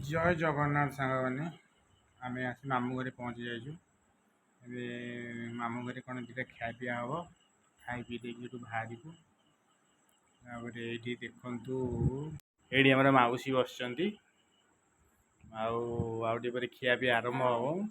जय जगन्नाथ सांग मैंने आम आसी मामू घर पहुँची जाइए मामू घर कौन दुटा खाया पीया हम खाई पी देकी बाहर ये देखु ये मौसी बस आउे खिया पी आरंभ हम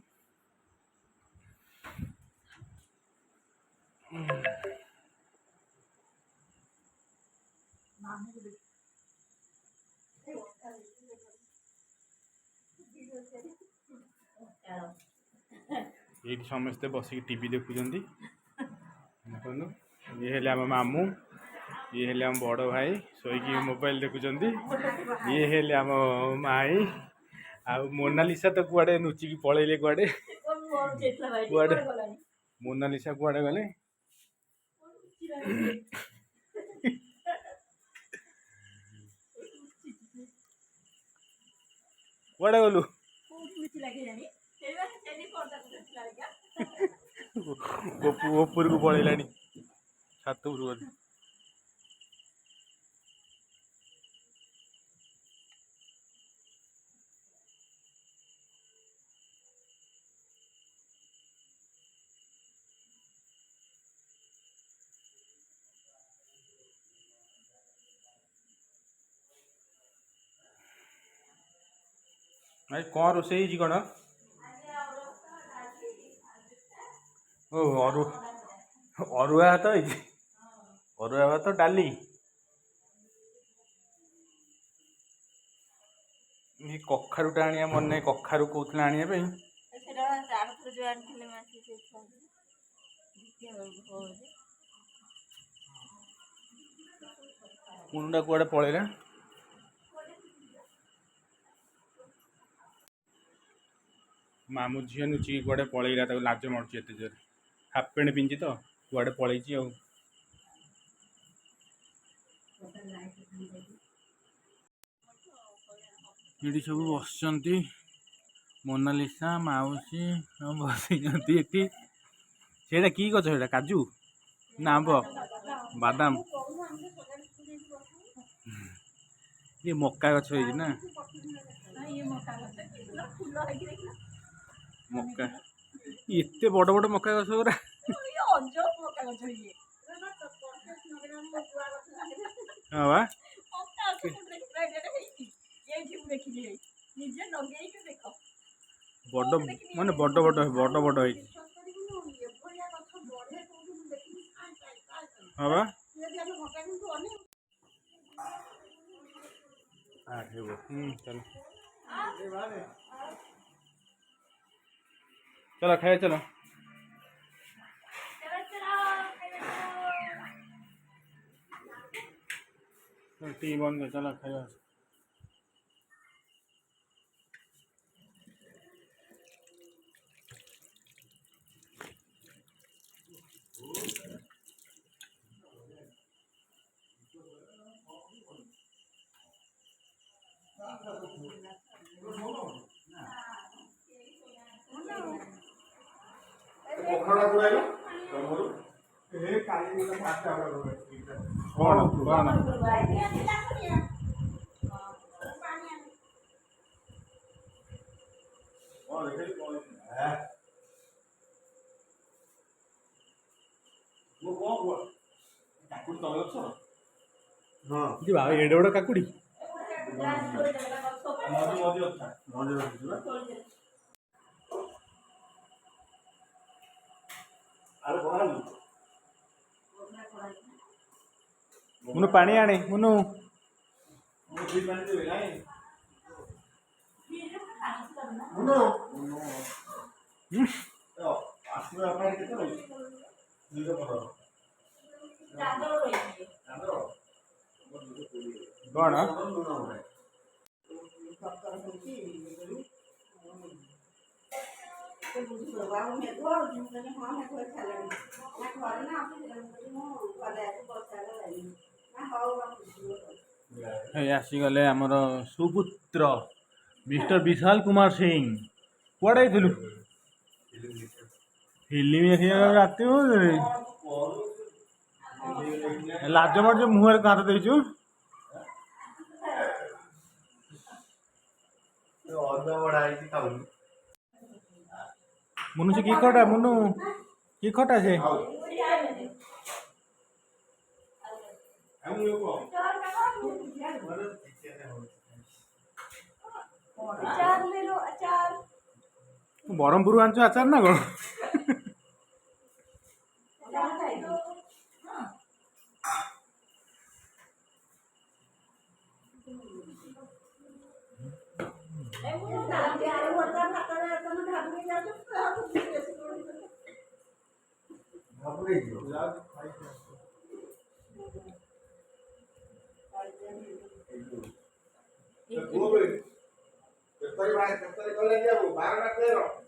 ये समस्ते बसिक टीवी देखुं देखो ये हेले आम मामू ये हेले आम बड़ भाई शोक मोबाइल देखुं ये हेले आम माई आ मोनालिसा तो कुआडे नुचिकी पलैले कुआडे कुआडे मोनालिसा कुआडे गले कुआडे गलु ऊपर को पलैला छात उपरू गलु भाई कौन रोसे कौन ओ अरुआ भात अरुआ भात डाली कखारुटा आनिया मन नहीं कखारु कहते आने कुंडा कुआडे पलैला मामू झील नुचिकी कुआडे पलैला लाज मारुची एत जोर हाफ पैंट पिंधि तो कुआडे पलैची ये सब बस मोनालिसा मौसी बस से कि गछ से काजू ना आंब बादाम ये मक्का गछ ना मक्का एते बड़ बड़ मक्का गछ गुरा हाँ बा बड़ माने बड़ बड़ बड़ बड़ हाँ बा चलो चलो खाए चलो टी बंद कर चलो खाया एडे बड़ काकुड़ी मुनु पानी आने मुनु कौन आसीगले आमर सुपुत्र मिस्टर विशाल कुमार सिंह कुआडे फिल्म रात लाज मार मुहर हाथ देचु मुनु से की खटा मुनु की खटा से बरहमपुर आंचो आचार ना कौन କେତରି କଲେ ବାରଟା 13